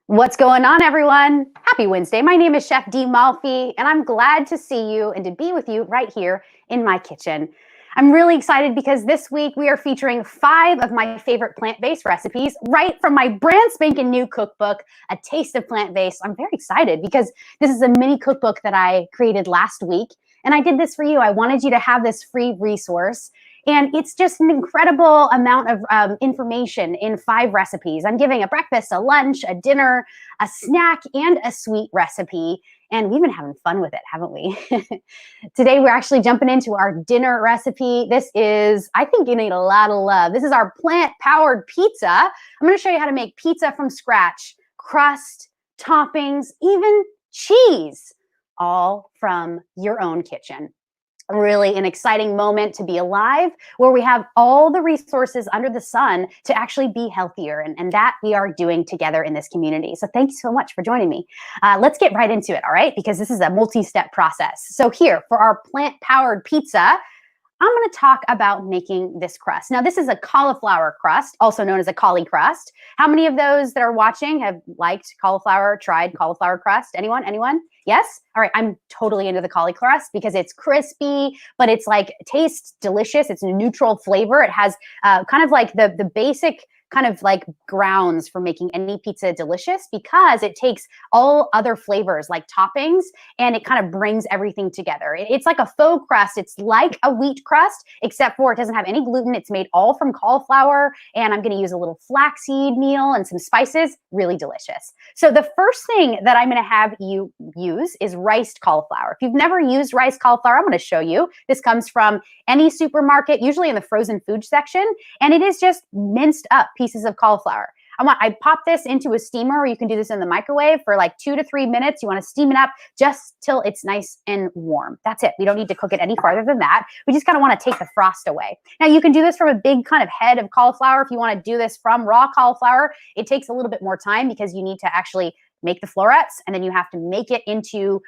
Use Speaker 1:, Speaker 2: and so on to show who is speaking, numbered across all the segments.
Speaker 1: What's going on, everyone? Happy Wednesday. My name is Chef Dee Malfi, and I'm glad to see you and to be with you right here in my kitchen. I'm really excited because this week we are featuring 5 of my favorite plant-based recipes right from my brand spanking new cookbook, A Taste of Plant-Based. I'm very excited because this is a mini cookbook that I created last week, and I did this for you. I wanted you to have this free resource. And it's just an incredible amount of information in 5 recipes. I'm giving a breakfast, a lunch, a dinner, a snack, and a sweet recipe. And we've been having fun with it, haven't we? Today, we're actually jumping into our dinner recipe. This is, I think you need a lot of love. This is our plant-powered pizza. I'm going to show you how to make pizza from scratch, crust, toppings, even cheese, all from your own kitchen. Really an exciting moment to be alive, where we have all the resources under the sun to actually be healthier, and that we are doing together in this community. So thank you so much for joining me. Let's get right into it, all right? Because this is a multi-step process. So here, for our plant-powered pizza, I'm going to talk about making this crust. Now, this is a cauliflower crust, also known as a cauli crust. How many of those that are watching have liked cauliflower, tried cauliflower crust? Anyone? Anyone? Yes? All right, I'm totally into the cauli crust because it's crispy, but it's like tastes delicious. It's a neutral flavor. It has kind of like the basic kind of like grounds for making any pizza delicious, because it takes all other flavors like toppings and it kind of brings everything together. It's like a faux crust. It's like a wheat crust, except for it doesn't have any gluten. It's made all from cauliflower, and I'm going to use a little flaxseed meal and some spices. Really delicious. So the first thing that I'm going to have you use is riced cauliflower. If you've never used riced cauliflower, I'm going to show you. This comes from any supermarket, usually in the frozen food section, and it is just minced up pieces of cauliflower. I pop this into a steamer, or you can do this in the microwave for like 2 to 3 minutes. You want to steam it up just till it's nice and warm. That's it. We don't need to cook it any farther than that. We just kind of want to take the frost away. Now, you can do this from a big kind of head of cauliflower. If you want to do this from raw cauliflower, it takes a little bit more time because you need to actually make the florets, and then you have to make it into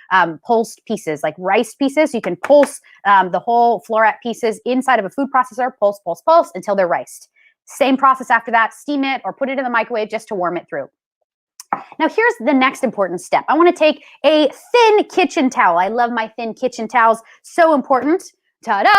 Speaker 1: pulsed pieces, like rice pieces. So you can pulse the whole floret pieces inside of a food processor, pulse, pulse, pulse, until they're riced. Same process after that, steam it or put it in the microwave just to warm it through. Now, here's the next important step. I want to take a thin kitchen towel. I love my thin kitchen towels. So important. Ta-da!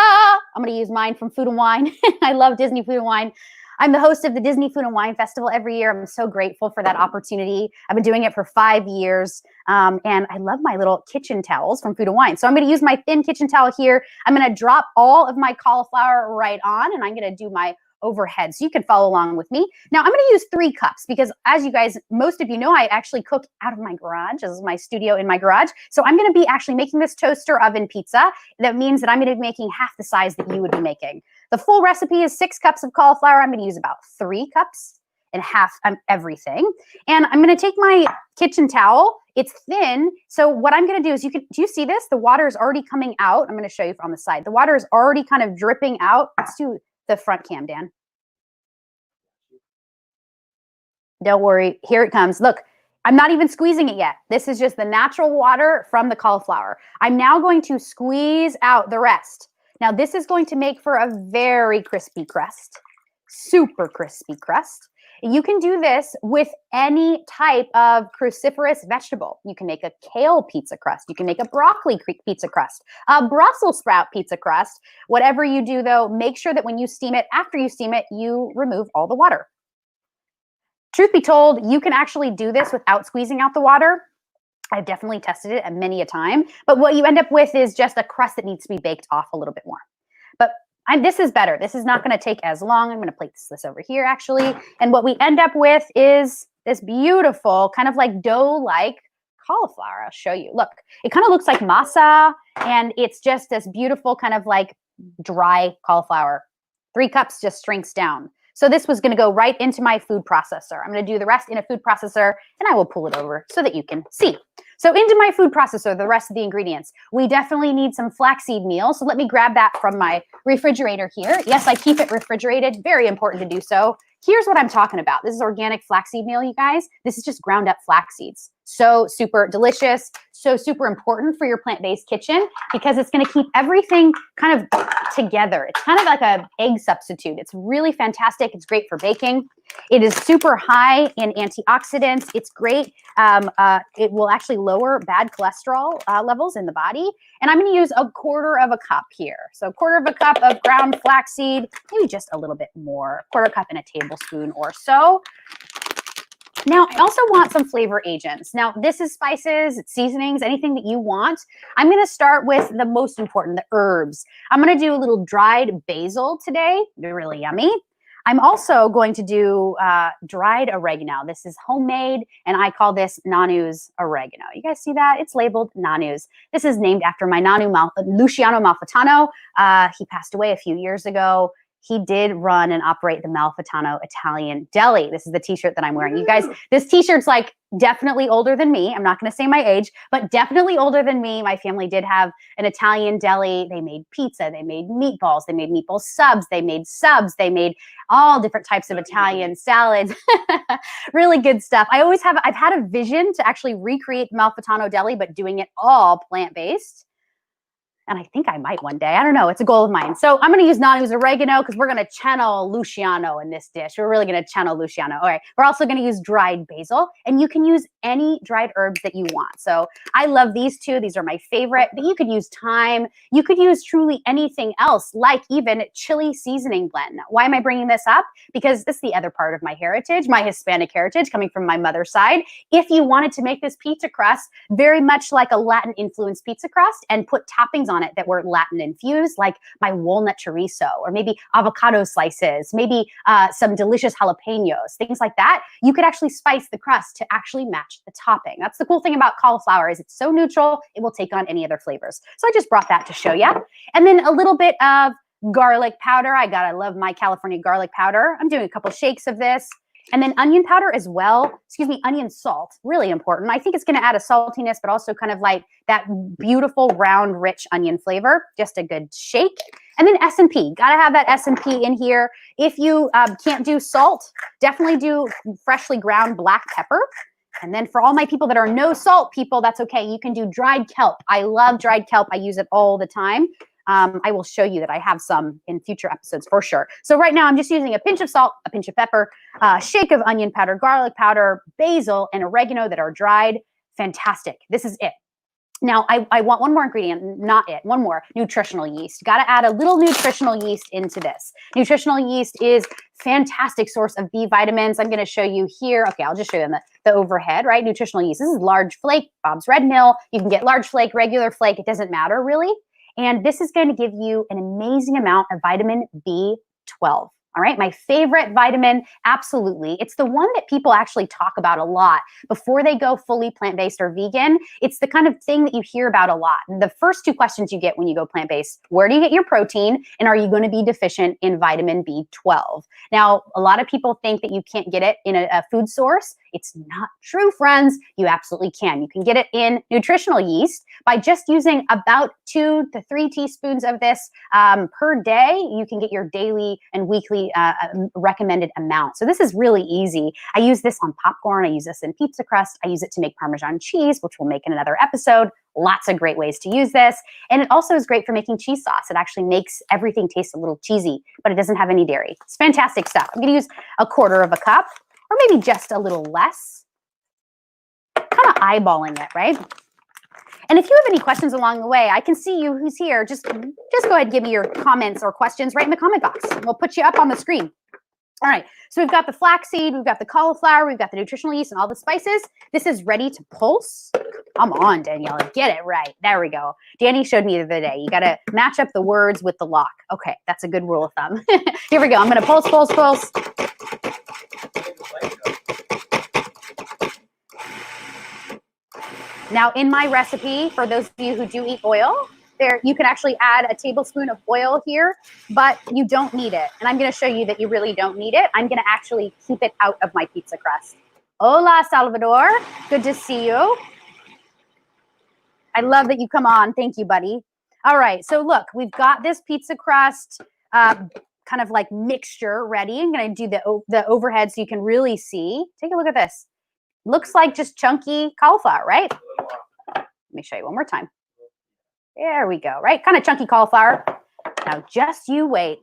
Speaker 1: I'm going to use mine from Food and Wine. I love Disney Food and Wine. I'm the host of the Disney Food and Wine Festival every year. I'm so grateful for that opportunity. I've been doing it for 5 years, and I love my little kitchen towels from Food and Wine. So I'm going to use my thin kitchen towel here. I'm going to drop all of my cauliflower right on, and I'm going to do my overhead, so you can follow along with me. Now, I'm going to use 3 cups because, as you guys, most of you know, I actually cook out of my garage. This is my studio in my garage. So I'm going to be actually making this toaster oven pizza. That means that I'm going to be making half the size that you would be making. The full recipe is 6 cups of cauliflower. I'm going to use about 3 cups and half everything. And I'm going to take my kitchen towel. It's thin. So what I'm going to do is, do you see this? The water is already coming out. I'm going to show you from the side. The water is already kind of dripping out. Let's do the front cam, Dan. Don't worry, here it comes. Look, I'm not even squeezing it yet. This is just the natural water from the cauliflower. I'm now going to squeeze out the rest. Now, this is going to make for a very crispy crust, super crispy crust. You can do this with any type of cruciferous vegetable. You can make a kale pizza crust. You can make a broccoli pizza crust, a Brussels sprout pizza crust. Whatever you do, though, make sure that when you steam it, after you steam it, you remove all the water. Truth be told, you can actually do this without squeezing out the water. I've definitely tested it many a time. But what you end up with is just a crust that needs to be baked off a little bit more. But this is better. This is not going to take as long. I'm going to place this over here, actually. And what we end up with is this beautiful kind of like dough-like cauliflower. I'll show you. Look, it kind of looks like masa, and it's just this beautiful kind of like dry cauliflower. 3 cups just shrinks down. So this was going to go right into my food processor. I'm going to do the rest in a food processor, and I will pull it over so that you can see. So into my food processor, the rest of the ingredients. We definitely need some flaxseed meal. So let me grab that from my refrigerator here. Yes, I keep it refrigerated. Very important to do so. Here's what I'm talking about. This is organic flaxseed meal, you guys. This is just ground up flax seeds. So super delicious, so super important for your plant-based kitchen because it's going to keep everything kind of together. It's kind of like an egg substitute. It's really fantastic. It's great for baking. It is super high in antioxidants. It's great. It will actually lower bad cholesterol levels in the body. And I'm going to use a quarter of a cup here. So a quarter of a cup of ground flaxseed, maybe just a little bit more, a quarter cup and a tablespoon or so. Now, I also want some flavor agents. Now, this is spices, it's seasonings, anything that you want. I'm going to start with the most important, the herbs. I'm going to do a little dried basil today. They're really yummy. I'm also going to do dried oregano. This is homemade, and I call this Nanu's oregano. You guys see that? It's labeled Nanu's. This is named after my Nanu, Luciano Malfitano. He passed away a few years ago. He did run and operate the Malfitano Italian Deli. This is the t-shirt that I'm wearing. You guys, this t-shirt's like definitely older than me. I'm not going to say my age, but definitely older than me. My family did have an Italian deli. They made pizza. They made meatballs. They made meatball subs. They made subs. They made all different types of Italian salads. Really good stuff. I've had a vision to actually recreate Malfitano Deli, but doing it all plant-based. And I think I might one day. I don't know. It's a goal of mine. So I'm going to use Nanu's oregano because we're going to channel Luciano in this dish. We're really going to channel Luciano. All right. We're also going to use dried basil. And you can use any dried herbs that you want. So I love these two. These are my favorite. But you could use thyme. You could use truly anything else, like even chili seasoning blend. Why am I bringing this up? Because this is the other part of my heritage, my Hispanic heritage coming from my mother's side. If you wanted to make this pizza crust very much like a Latin influenced pizza crust and put toppings on it that were Latin infused, like my walnut chorizo, or maybe avocado slices, maybe some delicious jalapenos, things like that, you could actually spice the crust to actually match the topping. That's the cool thing about cauliflower is it's so neutral, it will take on any other flavors. So I just brought that to show you. And then a little bit of garlic powder. I love my California garlic powder. I'm doing a couple shakes of this. And then onion powder as well. Excuse me, onion salt, really important. I think it's going to add a saltiness, but also kind of like that beautiful, round, rich onion flavor. Just a good shake. And then S&P. Got to have that S&P in here. If you can't do salt, definitely do freshly ground black pepper. And then for all my people that are no salt people, that's okay. You can do dried kelp. I love dried kelp. I use it all the time. I will show you that I have some in future episodes for sure. So right now I'm just using a pinch of salt, a pinch of pepper, a shake of onion powder, garlic powder, basil, and oregano that are dried. Fantastic. This is it. Now I want one more ingredient, not it, one more, nutritional yeast. Got to add a little nutritional yeast into this. Nutritional yeast is fantastic source of B vitamins. I'm going to show you here. Okay, I'll just show you the overhead, right? Nutritional yeast. This is large flake, Bob's Red Mill. You can get large flake, regular flake. It doesn't matter really. And this is going to give you an amazing amount of vitamin B12. All right, my favorite vitamin, absolutely. It's the one that people actually talk about a lot before they go fully plant-based or vegan. It's the kind of thing that you hear about a lot. The first two questions you get when you go plant-based, where do you get your protein? And are you going to be deficient in vitamin B12? Now, a lot of people think that you can't get it in a food source. It's not true, friends. You absolutely can. You can get it in nutritional yeast by just using about 2 to 3 teaspoons of this per day. You can get your daily and weekly recommended amount. So this is really easy. I use this on popcorn. I use this in pizza crust. I use it to make Parmesan cheese, which we'll make in another episode. Lots of great ways to use this. And it also is great for making cheese sauce. It actually makes everything taste a little cheesy, but it doesn't have any dairy. It's fantastic stuff. I'm going to use a quarter of a cup, or maybe just a little less. Kind of eyeballing it, right? And if you have any questions along the way, I can see you who's here. Just go ahead and give me your comments or questions right in the comment box. We'll put you up on the screen. All right, so we've got the flaxseed, we've got the cauliflower, we've got the nutritional yeast and all the spices. This is ready to pulse. Come on, Danielle, get it right. There we go. Danny showed me the other day. You got to match up the words with the lock. Okay, that's a good rule of thumb. Here we go. I'm going to pulse, pulse, pulse. Now, in my recipe, for those of you who do eat oil, you can actually add a tablespoon of oil here, but you don't need it. And I'm going to show you that you really don't need it. I'm going to actually keep it out of my pizza crust. Hola, Salvador. Good to see you. I love that you come on. Thank you, buddy. All right. So look, we've got this pizza crust kind of like mixture ready. I'm going to do the overhead so you can really see. Take a look at this. Looks like just chunky cauliflower, right? Let me show you one more time. There we go, right? Kind of chunky cauliflower. Now just you wait.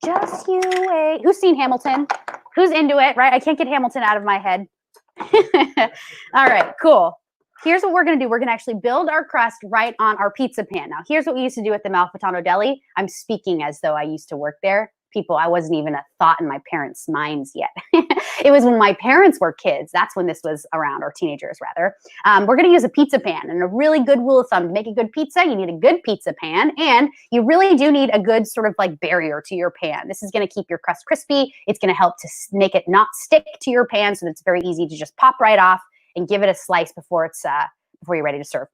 Speaker 1: Just you wait. Who's seen Hamilton? Who's into it, right? I can't get Hamilton out of my head. All right, cool. Here's what we're going to do. We're going to actually build our crust right on our pizza pan. Now, here's what we used to do at the Malfitano Deli. I'm speaking as though I used to work there. People, I wasn't even a thought in my parents' minds yet. It was when my parents were kids. That's when this was around, or teenagers rather. We're going to use a pizza pan, and a really good rule of thumb to make a good pizza, you need a good pizza pan, and you really do need a good sort of like barrier to your pan. This is going to keep your crust crispy. It's going to help to make it not stick to your pan, so that it's very easy to just pop right off and give it a slice before it's before you're ready to serve.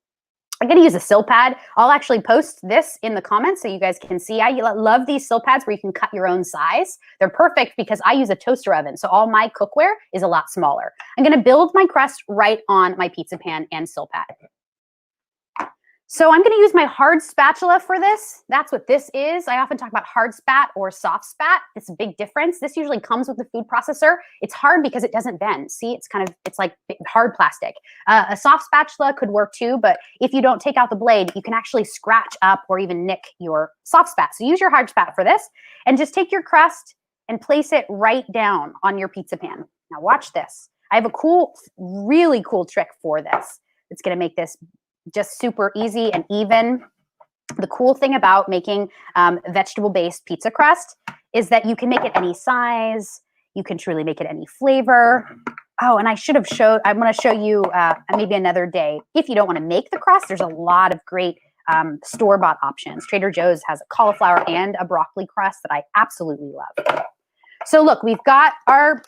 Speaker 1: I'm going to use a sill pad. I'll actually post this in the comments so you guys can see. I love these sill pads where you can cut your own size. They're perfect because I use a toaster oven, so all my cookware is a lot smaller. I'm going to build my crust right on my pizza pan and sill pad. So I'm going to use my hard spatula for this. That's what this is. I often talk about hard spat or soft spat. It's a big difference. This usually comes with the food processor. It's hard because it doesn't bend. See, it's like hard plastic. A soft spatula could work too, but if you don't take out the blade, you can actually scratch up or even nick your soft spat. So use your hard spat for this, and just take your crust and place it right down on your pizza pan. Now watch this. I have a cool, really cool trick for this. It's going to make this just super easy and even. The cool thing about making vegetable-based pizza crust is that you can make it any size. You can truly make it any flavor. Oh, and I should have showed, I'm going to show you maybe another day. If you don't want to make the crust, there's a lot of great store-bought options. Trader Joe's has a cauliflower and a broccoli crust that I absolutely love. So look, we've got our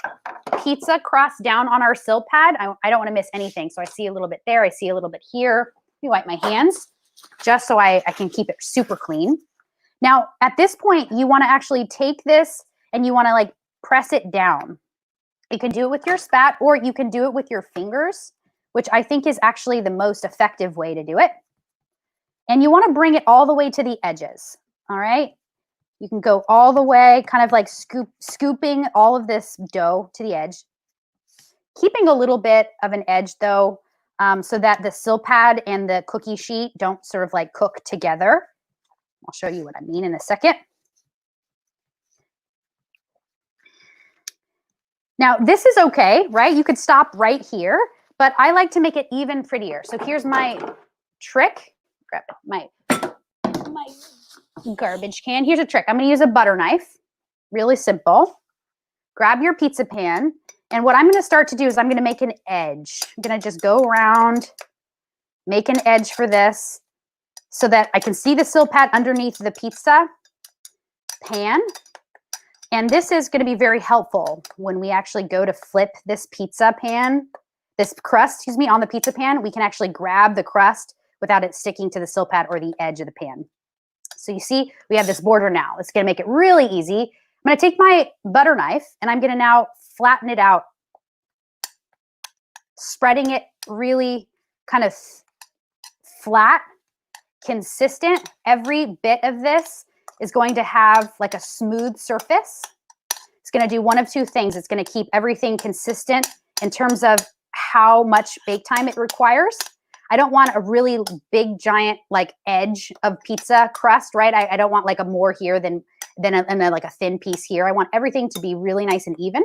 Speaker 1: pizza crust down on our sill pad. I don't want to miss anything. So I see a little bit there. I see a little bit here. Let me wipe my hands just so I can keep it super clean. Now, at this point, you want to actually take this and you want to like press it down. You can do it with your spat, or you can do it with your fingers, which I think is actually the most effective way to do it. And you want to bring it all the way to the edges. All right. You can go all the way, kind of like scooping all of this dough to the edge, keeping a little bit of an edge though, so that the sill pad and the cookie sheet don't sort of like cook together. I'll show you what I mean in a second. Now this is okay, right? You could stop right here, but I like to make it even prettier. So here's my trick. Grab my garbage can. Here's a trick. I'm going to use a butter knife. Really simple. Grab your pizza pan. And what I'm going to start to do is I'm going to make an edge. I'm going to just go around, make an edge for this so that I can see the sill pad underneath the pizza pan. And this is going to be very helpful when we actually go to flip this pizza pan, this crust, excuse me, on the pizza pan. We can actually grab the crust without it sticking to the sill pad or the edge of the pan. So you see, we have this border now. It's going to make it really easy. I'm going to take my butter knife and I'm going to now flatten it out, spreading it really kind of flat, consistent. Every bit of this is going to have like a smooth surface. It's going to do one of two things. It's going to keep everything consistent in terms of how much bake time it requires. I don't want a really big giant like edge of pizza crust, right? I don't want like a more here than like a thin piece here. I want everything to be really nice and even.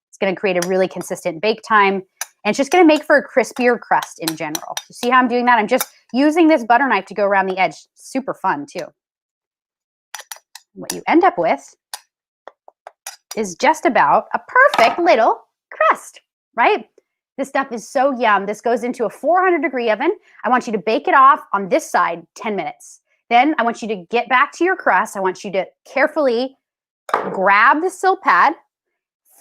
Speaker 1: It's going to create a really consistent bake time, and it's just going to make for a crispier crust in general. You see how I'm doing that? I'm just using this butter knife to go around the edge. Super fun too. What you end up with is just about a perfect little crust, right? This stuff is so yum. This goes into a 400-degree oven. I want you to bake it off on this side 10 minutes. Then I want you to get back to your crust. I want you to carefully grab the sill pad,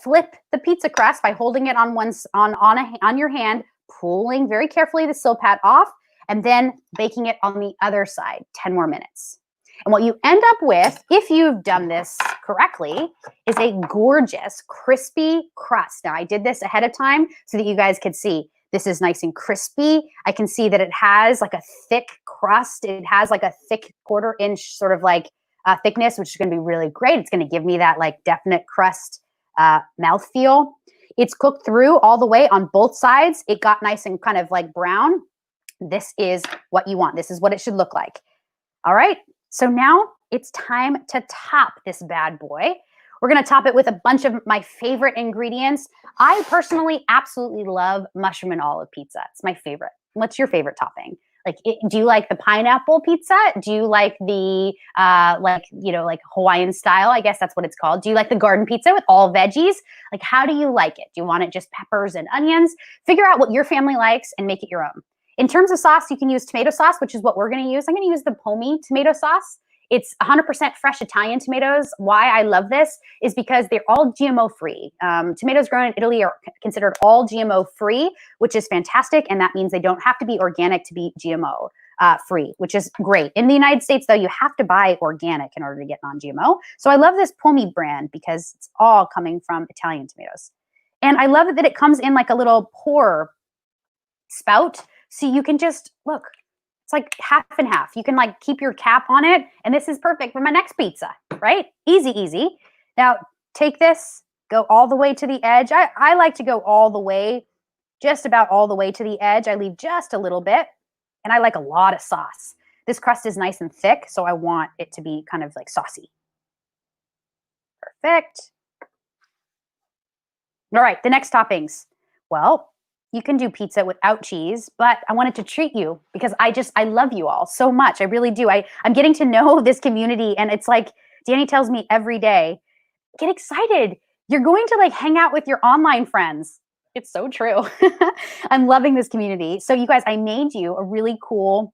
Speaker 1: flip the pizza crust by holding it on your hand, pulling very carefully the sill pad off, and then baking it on the other side 10 more minutes. And what you end up with, if you've done this correctly, is a gorgeous, crispy crust. Now, I did this ahead of time so that you guys could see this is nice and crispy. I can see that it has like a thick crust. It has like a thick quarter-inch sort of like thickness, which is going to be really great. It's going to give me that like definite crust mouthfeel. It's cooked through all the way on both sides. It got nice and kind of like brown. This is what you want. This is what it should look like. All right, so now it's time to top this bad boy. We're gonna top it with a bunch of my favorite ingredients. I personally absolutely love mushroom and olive pizza. It's my favorite. What's your favorite topping? Like, do you like the pineapple pizza? Do you like the, like Hawaiian style? I guess that's what it's called. Do you like the garden pizza with all veggies? Like, how do you like it? Do you want it just peppers and onions? Figure out what your family likes and make it your own. In terms of sauce, you can use tomato sauce, which is what we're going to use. I'm going to use the Pomi tomato sauce. It's 100% fresh Italian tomatoes. Why I love this is because they're all GMO free. Tomatoes grown in Italy are considered all GMO free, which is fantastic. And that means they don't have to be organic to be GMO free, which is great. In the United States, though, you have to buy organic in order to get non-GMO. So I love this Pomi brand because it's all coming from Italian tomatoes. And I love that it comes in like a little pour spout. So you can just, look, it's like half and half. You can like keep your cap on it. And this is perfect for my next pizza, right? Easy, easy. Now take this, go all the way to the edge. I like to go all the way, just about all the way to the edge. I leave just a little bit. And I like a lot of sauce. This crust is nice and thick, so I want it to be kind of like saucy. Perfect. All right, the next toppings. Well, you can do pizza without cheese, but I wanted to treat you because I love you all so much. I really do. I'm getting to know this community, and it's like Danny tells me every day, get excited. You're going to like hang out with your online friends. It's so true. I'm loving this community. So you guys, I made you a really cool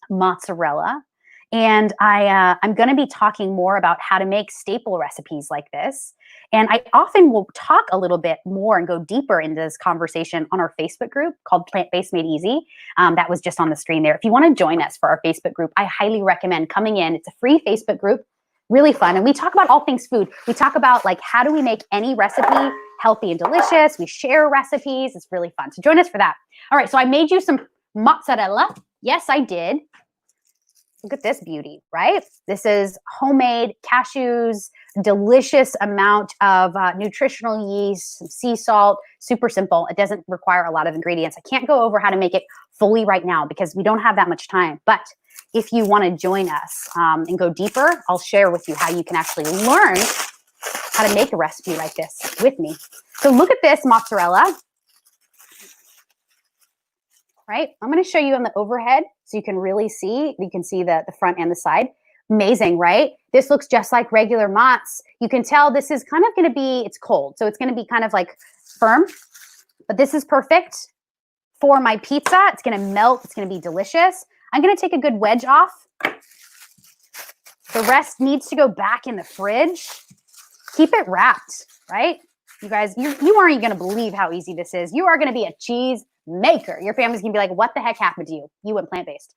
Speaker 1: mozzarella. And I'm going to be talking more about how to make staple recipes like this. And I often will talk a little bit more and go deeper into this conversation on our Facebook group called Plant-Based Made Easy. That was just on the screen there. If you want to join us for our Facebook group, I highly recommend coming in. It's a free Facebook group, really fun. And we talk about all things food. We talk about like, how do we make any recipe healthy and delicious? We share recipes. It's really fun. So join us for that. All right, so I made you some mozzarella. Yes, I did. Look at this beauty, right? This is homemade cashews, delicious amount of nutritional yeast, some sea salt, super simple. It doesn't require a lot of ingredients. I can't go over how to make it fully right now because we don't have that much time. But if you want to join us and go deeper, I'll share with you how you can actually learn how to make a recipe like this with me. So look at this mozzarella. Right? I'm going to show you on the overhead so you can really see. You can see the front and the side. Amazing, right? This looks just like regular mozz. You can tell this is kind of going to be, it's cold. So it's going to be kind of like firm. But this is perfect for my pizza. It's going to melt. It's going to be delicious. I'm going to take a good wedge off. The rest needs to go back in the fridge. Keep it wrapped, right? You guys, you aren't even going to believe how easy this is. You are going to be a cheese maker. Your family's gonna be like, what the heck happened to you? You went plant-based.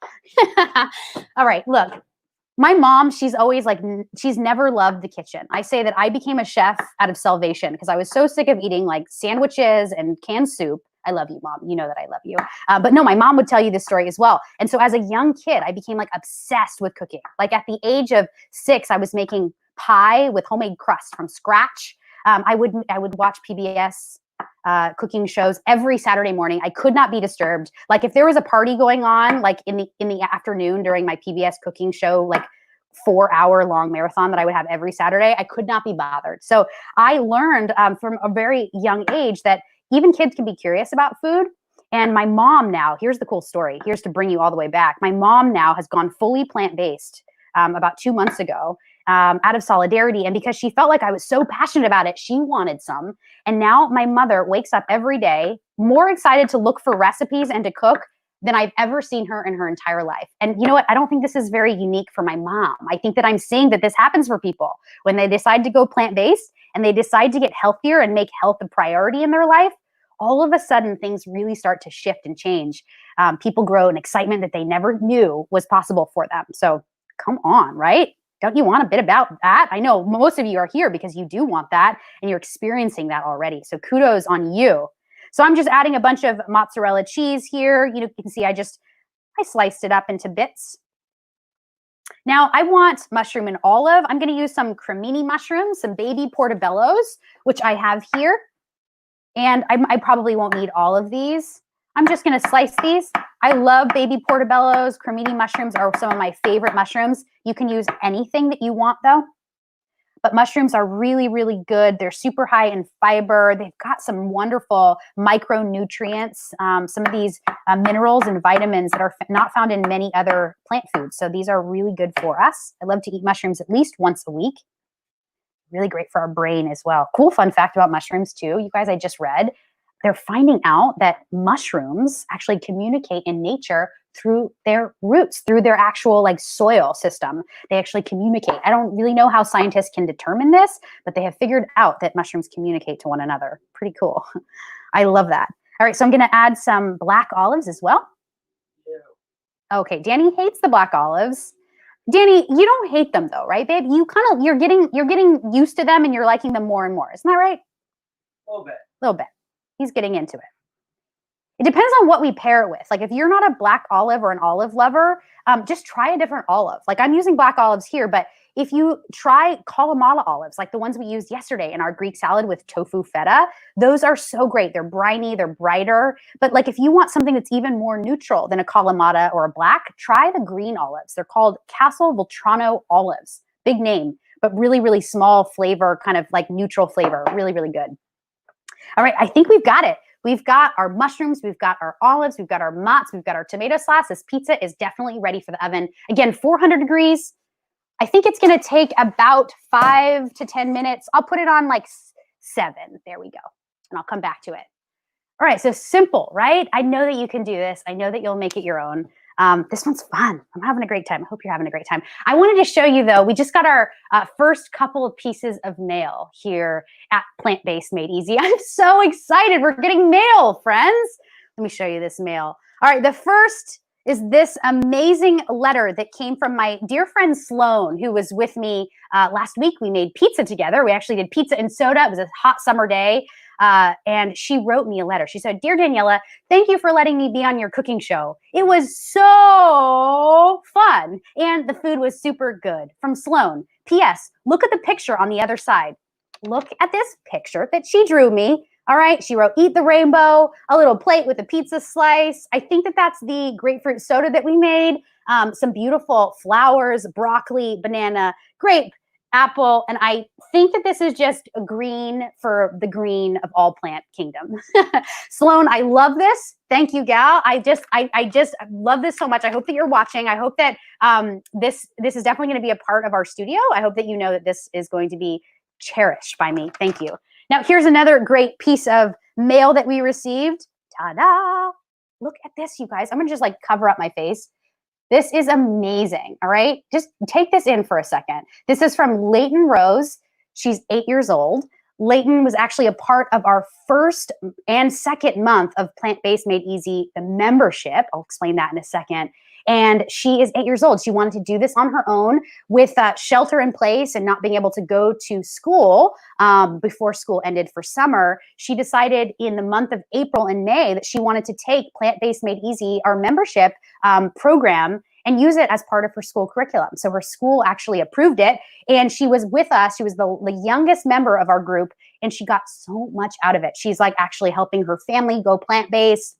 Speaker 1: All right, look, my mom, she's always like, she's never loved the kitchen. I say that I became a chef out of salvation because I was so sick of eating like sandwiches and canned soup. I love you, Mom. You know that I love you. But no, my mom would tell you this story as well. And so as a young kid, I became like obsessed with cooking. Like at the age of 6, I was making pie with homemade crust from scratch. I would watch PBS cooking shows every Saturday morning. I could not be disturbed. Like if there was a party going on, like in the afternoon during my PBS cooking show, like 4-hour long marathon that I would have every Saturday, I could not be bothered. So I learned from a very young age that even kids can be curious about food. And my mom now, here's the cool story. Here's to bring you all the way back. My mom now has gone fully plant-based about 2 months ago. Out of solidarity. And because she felt like I was so passionate about it, she wanted some. And now my mother wakes up every day more excited to look for recipes and to cook than I've ever seen her in her entire life. And you know what? I don't think this is very unique for my mom. I think that I'm seeing that this happens for people when they decide to go plant-based and they decide to get healthier and make health a priority in their life. All of a sudden, things really start to shift and change. People grow an excitement that they never knew was possible for them. So come on, right? Don't you want a bit about that? I know most of you are here because you do want that and you're experiencing that already. So kudos on you. So I'm just adding a bunch of mozzarella cheese here. You can see I sliced it up into bits. Now I want mushroom and olive. I'm going to use some cremini mushrooms, some baby portobellos, which I have here. And I probably won't need all of these. I'm just gonna slice these. I love baby portobellos. Cremini mushrooms are some of my favorite mushrooms. You can use anything that you want though. But mushrooms are really, really good. They're super high in fiber. They've got some wonderful micronutrients, some of these minerals and vitamins that are not found in many other plant foods. So these are really good for us. I love to eat mushrooms at least once a week. Really great for our brain as well. Cool fun fact about mushrooms too. You guys, I just read, they're finding out that mushrooms actually communicate in nature through their roots, through their actual like soil system. They actually communicate. I don't really know how scientists can determine this, but they have figured out that mushrooms communicate to one another. Pretty cool. I love that. All right, so I'm gonna add some black olives as well. Yeah. Okay, Danny hates the black olives. Danny, you don't hate them though, right, babe? You're getting used to them and you're liking them more and more. Isn't that right?
Speaker 2: A little bit.
Speaker 1: A little bit. He's getting into it. It depends on what we pair it with. Like if you're not a black olive or an olive lover, just try a different olive. Like I'm using black olives here, but if you try Kalamata olives, like the ones we used yesterday in our Greek salad with tofu feta, those are so great. They're briny, they're brighter. But like if you want something that's even more neutral than a Kalamata or a black, try the green olives. They're called Castle Voltrano olives. Big name, but really, really small flavor, kind of like neutral flavor. Really, really good. All right, I think we've got it. We've got our mushrooms, we've got our olives, we've got our mozz, we've got our tomato sauce. This pizza is definitely ready for the oven. Again, 400 degrees. I think it's gonna take about 5 to 10 minutes. I'll put it on like 7. There we go. And I'll come back to it. All right, so simple, right? I know that you can do this. I know that you'll make it your own. This one's fun. I'm having a great time. I hope you're having a great time. I wanted to show you though, we just got our first couple of pieces of mail here at Plant-Based Made Easy. I'm so excited. We're getting mail, friends. Let me show you this mail. All right, the first is this amazing letter that came from my dear friend Sloan, who was with me last week. We made pizza together. We actually did pizza and soda. It was a hot summer day. And she wrote me a letter. She said, "Dear Daniela, thank you for letting me be on your cooking show. It was so fun. And the food was super good." From Sloan. P.S. Look at the picture on the other side. Look at this picture that she drew me. All right, she wrote, "Eat the rainbow," a little plate with a pizza slice. I think that that's the grapefruit soda that we made. Some beautiful flowers, broccoli, banana, grape, apple, and I think that this is just a green for the green of all plant kingdom. Sloan, I love this. Thank you, gal. I just love this so much. I hope that you're watching. I hope that this is definitely going to be a part of our studio. I hope that you know that this is going to be cherished by me. Thank you. Now, here's another great piece of mail that we received. Ta-da! Look at this, you guys. I'm going to just like cover up my face. This is amazing, all right? Just take this in for a second. This is from Layton Rose. She's 8 years old. Layton was actually a part of our first and second month of Plant-Based Made Easy, the membership. I'll explain that in a second. And she is 8 years old. She wanted to do this on her own with shelter in place and not being able to go to school before school ended for summer. She decided in the month of April and May that she wanted to take Plant-Based Made Easy, our membership program, and use it as part of her school curriculum. So her school actually approved it, and she was with us. She was the youngest member of our group, and she got so much out of it. She's like actually helping her family go plant-based.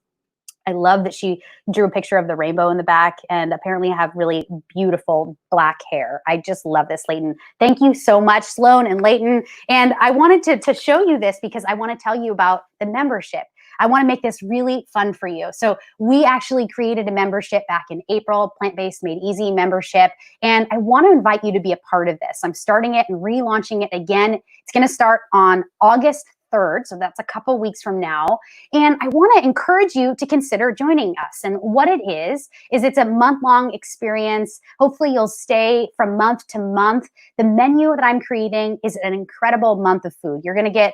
Speaker 1: I love that she drew a picture of the rainbow in the back and apparently have really beautiful black hair. I just love this, Layton. Thank you so much, Sloan and Layton. And I wanted to show you this because I want to tell you about the membership. I want to make this really fun for you. So we actually created a membership back in April, Plant-Based Made Easy membership. And I want to invite you to be a part of this. I'm starting it and relaunching it again. It's going to start on August 3rd, so that's a couple weeks from now. And I want to encourage you to consider joining us. And what it is it's a month-long experience. Hopefully you'll stay from month to month. The menu that I'm creating is an incredible month of food. You're going to get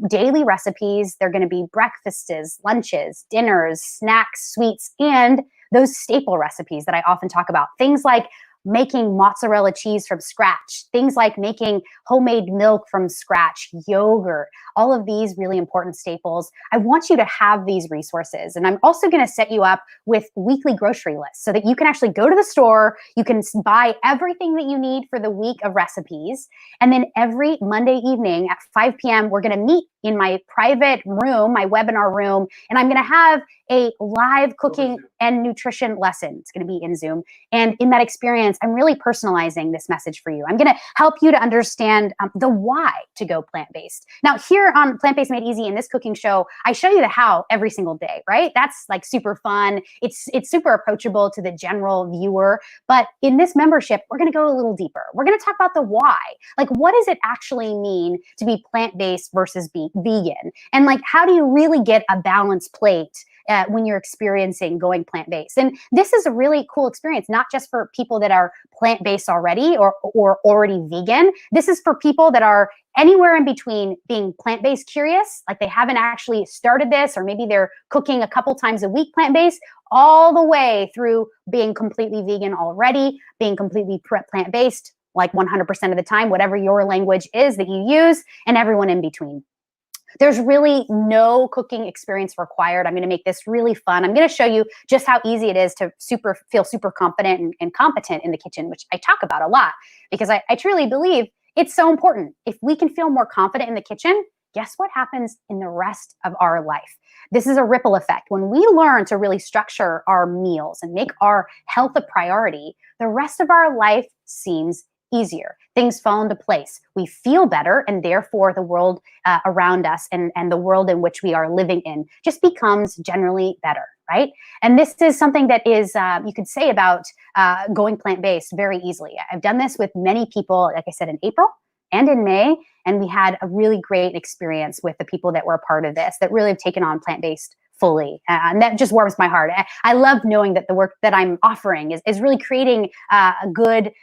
Speaker 1: daily recipes. They're going to be breakfasts, lunches, dinners, snacks, sweets, and those staple recipes that I often talk about. Things like making mozzarella cheese from scratch, things like making homemade milk from scratch, yogurt, all of these really important staples. I want you to have these resources. And I'm also going to set you up with weekly grocery lists so that you can actually go to the store, you can buy everything that you need for the week of recipes. And then every Monday evening at 5 p.m., we're going to meet in my private room, my webinar room, and I'm going to have a live cooking and nutrition lesson. It's going to be in Zoom. And in that experience, I'm really personalizing this message for you. I'm going to help you to understand the why to go plant-based. Now, here on Plant-Based Made Easy in this cooking show, I show you the how every single day, right? That's like super fun. It's super approachable to the general viewer. But in this membership, we're going to go a little deeper. We're going to talk about the why. Like, what does it actually mean to be plant-based versus vegan? And like, how do you really get a balanced plate when you're experiencing going plant-based? And this is a really cool experience, not just for people that are plant-based already or already vegan. This is for people that are anywhere in between being plant-based curious, like they haven't actually started this, or maybe they're cooking a couple times a week plant-based, all the way through being completely vegan already, being completely plant-based, like 100% of the time, whatever your language is that you use, and everyone in between. There's really no cooking experience required. I'm going to make this really fun. I'm going to show you just how easy it is to feel super confident and competent in the kitchen, which I talk about a lot because I truly believe it's so important. If we can feel more confident in the kitchen, guess what happens in the rest of our life? This is a ripple effect. When we learn to really structure our meals and make our health a priority, the rest of our life seems easier. Things fall into place. We feel better, and therefore the world around us and the world in which we are living in just becomes generally better, right? And this is something that is, you could say about going plant-based very easily. I've done this with many people, like I said, in April and in May, and we had a really great experience with the people that were a part of this that really have taken on plant-based fully. And that just warms my heart. I love knowing that the work that I'm offering is really creating a great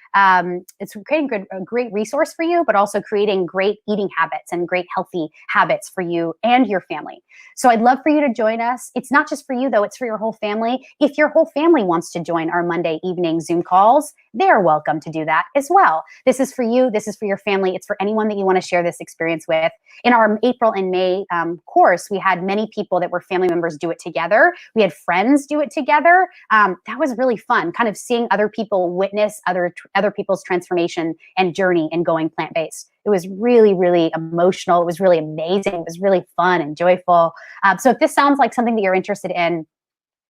Speaker 1: resource for you, but also creating great eating habits and great healthy habits for you and your family. So I'd love for you to join us. It's not just for you though, it's for your whole family. If your whole family wants to join our Monday evening Zoom calls, they're welcome to do that as well. This is for you, this is for your family, it's for anyone that you want to share this experience with. In our April and May course, we had many people that were family members do it together. We had friends do it together. That was really fun, kind of seeing other people witness other people's transformation and journey in going plant-based. It was really, really emotional. It was really amazing. It was really fun and joyful. So if this sounds like something that you're interested in,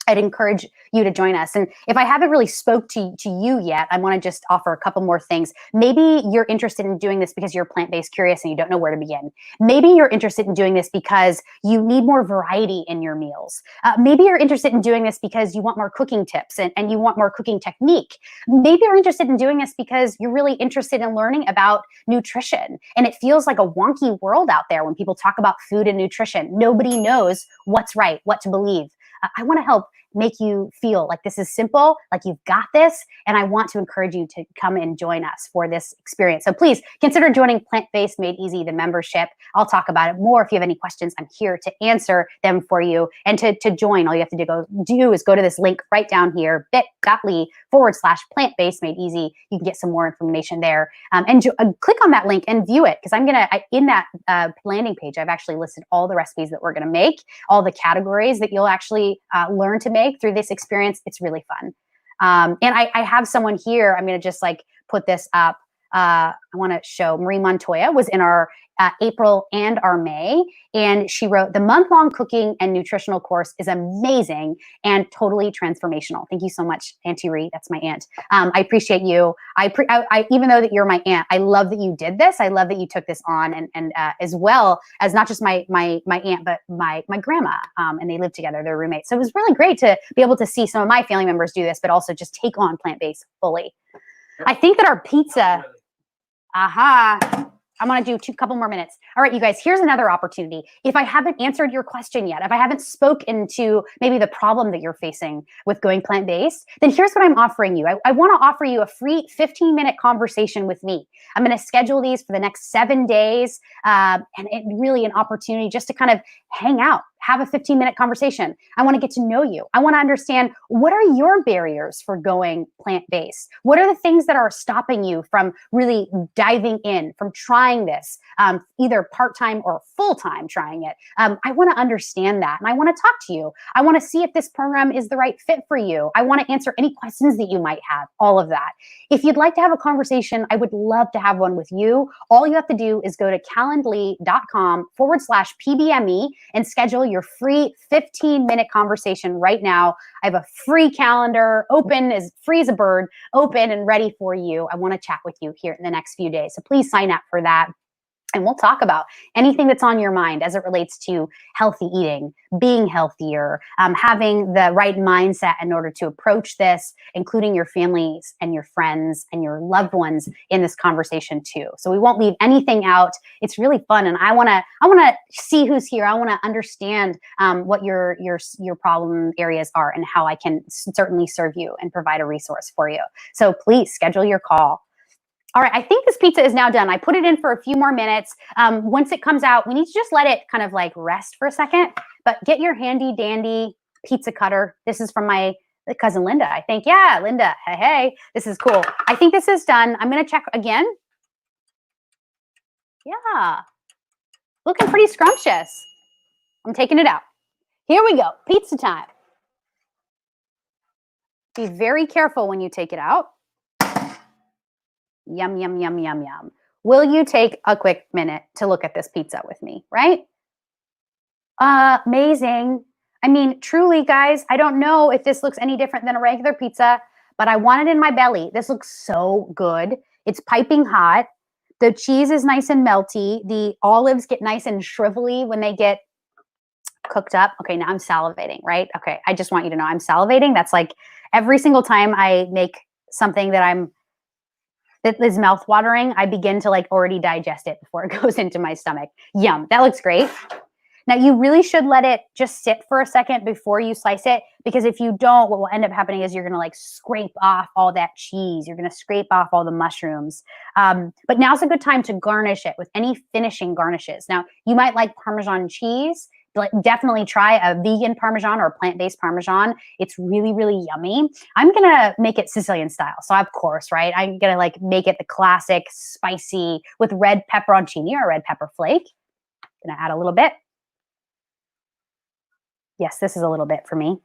Speaker 1: I'd encourage you to join us. And if I haven't really spoke to you yet, I want to just offer a couple more things. Maybe you're interested in doing this because you're plant-based curious and you don't know where to begin. Maybe you're interested in doing this because you need more variety in your meals. Maybe you're interested in doing this because you want more cooking tips and you want more cooking technique. Maybe you're interested in doing this because you're really interested in learning about nutrition. And it feels like a wonky world out there when people talk about food and nutrition. Nobody knows what's right, what to believe. I want to help make you feel like this is simple, like you've got this, and I want to encourage you to come and join us for this experience. So please consider joining Plant-Based Made Easy, the membership. I'll talk about it more. If you have any questions, I'm here to answer them for you. And to join, all you have to do is go to this link right down here, bit.ly/plant-based made easy. You can get some more information there. And click on that link and view it, because in that landing page, I've actually listed all the recipes that we're gonna make, all the categories that you'll actually learn to make through this experience. It's really fun. And I have someone here. I'm going to just like put this up. I want to show Marie Montoya was in our April and our May, and she wrote, "The month-long cooking and nutritional course is amazing and totally transformational." Thank you so much, Auntie Ree. That's my aunt. I appreciate you. Even though that you're my aunt, I love that you did this. I love that you took this on, and as well as not just my aunt, but my grandma, and they live together. They're roommates. So it was really great to be able to see some of my family members do this, but also just take on plant-based fully. I think that our pizza, I'm going to do a couple more minutes. All right, you guys, here's another opportunity. If I haven't answered your question yet, if I haven't spoken to maybe the problem that you're facing with going plant-based, then here's what I'm offering you. I want to offer you a free 15-minute conversation with me. I'm going to schedule these for the next 7 days, and really an opportunity just to kind of hang out have a 15-minute conversation. I want to get to know you. I want to understand, what are your barriers for going plant-based? What are the things that are stopping you from really diving in, from trying this, either part-time or full-time trying it? I want to understand that, and I want to talk to you. I want to see if this program is the right fit for you. I want to answer any questions that you might have, all of that. If you'd like to have a conversation, I would love to have one with you. All you have to do is go to calendly.com/PBME and schedule your free 15-minute conversation right now. I have a free calendar open, as free as a bird, open and ready for you. I want to chat with you here in the next few days. So please sign up for that. And we'll talk about anything that's on your mind as it relates to healthy eating, being healthier, having the right mindset in order to approach this, including your families and your friends and your loved ones in this conversation too. So we won't leave anything out. It's really fun, and I want to see who's here. I want to understand what your problem areas are and how I can certainly serve you and provide a resource for you. So please schedule your call. All right, I think this pizza is now done. I put it in for a few more minutes. Once it comes out, we need to just let it kind of like rest for a second, but get your handy dandy pizza cutter. This is from my cousin Linda, I think. Yeah, Linda, hey, this is cool. I think this is done. I'm gonna check again. Yeah, looking pretty scrumptious. I'm taking it out. Here we go, pizza time. Be very careful when you take it out. Yum, yum, yum, yum, yum. Will you take a quick minute to look at this pizza with me, right? Amazing. I mean, truly, guys, I don't know if this looks any different than a regular pizza, but I want it in my belly. This looks so good. It's piping hot. The cheese is nice and melty. The olives get nice and shrivelly when they get cooked up. Okay, now I'm salivating, right? Okay, I just want you to know I'm salivating. That's like every single time I make something that is mouth-watering, I begin to like already digest it before it goes into my stomach. Yum, that looks great. Now you really should let it just sit for a second before you slice it, because if you don't, what will end up happening is you're gonna like scrape off all that cheese. You're gonna scrape off all the mushrooms. But now's a good time to garnish it with any finishing garnishes. Now you might like Parmesan cheese. Definitely try a vegan Parmesan or a plant-based Parmesan. It's really, really yummy. I'm gonna make it Sicilian style. So of course, right, I'm gonna like make it the classic spicy with red pepperoncini or red pepper flake. Gonna add a little bit. Yes, this is a little bit for me.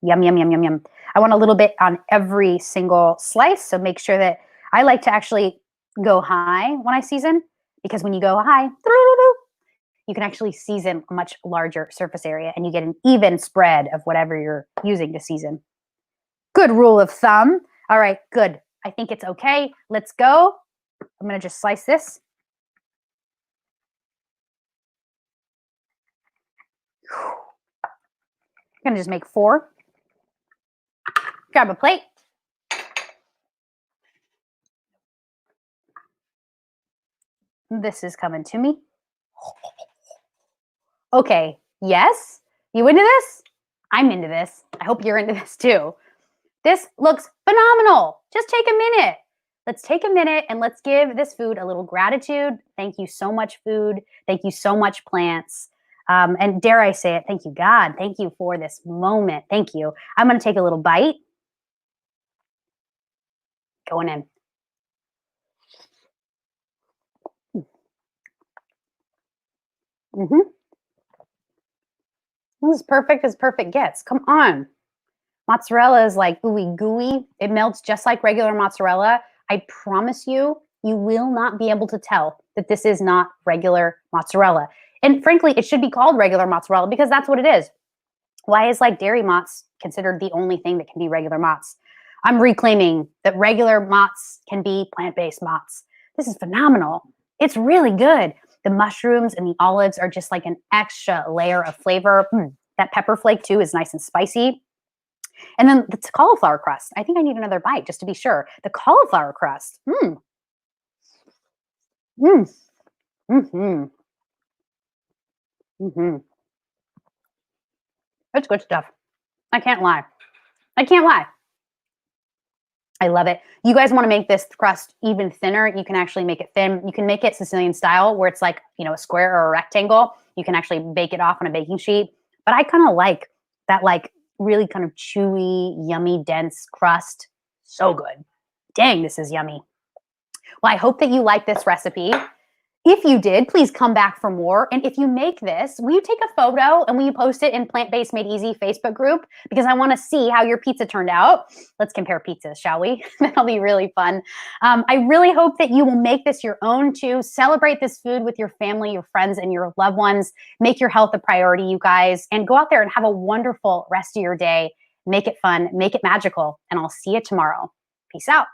Speaker 1: Yum, yum, yum, yum, yum. I want a little bit on every single slice. So make sure that I like to actually go high when I season, because when you go high, you can actually season a much larger surface area and you get an even spread of whatever you're using to season. Good rule of thumb. All right, good. I think it's okay. Let's go. I'm gonna just slice this. I'm gonna just make 4. Grab a plate. This is coming to me. Okay, yes? You into this? I'm into this. I hope you're into this too. This looks phenomenal. Just take a minute. Let's take a minute and let's give this food a little gratitude. Thank you so much, food. Thank you so much, plants. And dare I say it, thank you, God. Thank you for this moment. Thank you. I'm going to take a little bite. Going in. Mm-hmm. This is perfect as perfect gets. Come on. Mozzarella is like ooey gooey. It melts just like regular mozzarella. I promise you, you will not be able to tell that this is not regular mozzarella. And frankly, it should be called regular mozzarella because that's what it is. Why is like dairy mozz considered the only thing that can be regular mozz? I'm reclaiming that regular mozz can be plant-based mozz. This is phenomenal. It's really good. The mushrooms and the olives are just like an extra layer of flavor. That pepper flake too is nice and spicy. And then the cauliflower crust. I think I need another bite just to be sure. The cauliflower crust. It's good stuff. I can't lie. I can't lie. I love it. You guys want to make this crust even thinner, you can actually make it thin. You can make it Sicilian style where it's like, a square or a rectangle. You can actually bake it off on a baking sheet. But I kind of like that really kind of chewy, yummy, dense crust. So good. Dang, this is yummy. Well, I hope that you like this recipe. If you did, please come back for more. And if you make this, will you take a photo and will you post it in Plant-Based Made Easy Facebook group? Because I want to see how your pizza turned out. Let's compare pizzas, shall we? That'll be really fun. I really hope that you will make this your own too. Celebrate this food with your family, your friends, and your loved ones. Make your health a priority, you guys. And go out there and have a wonderful rest of your day. Make it fun. Make it magical. And I'll see you tomorrow. Peace out.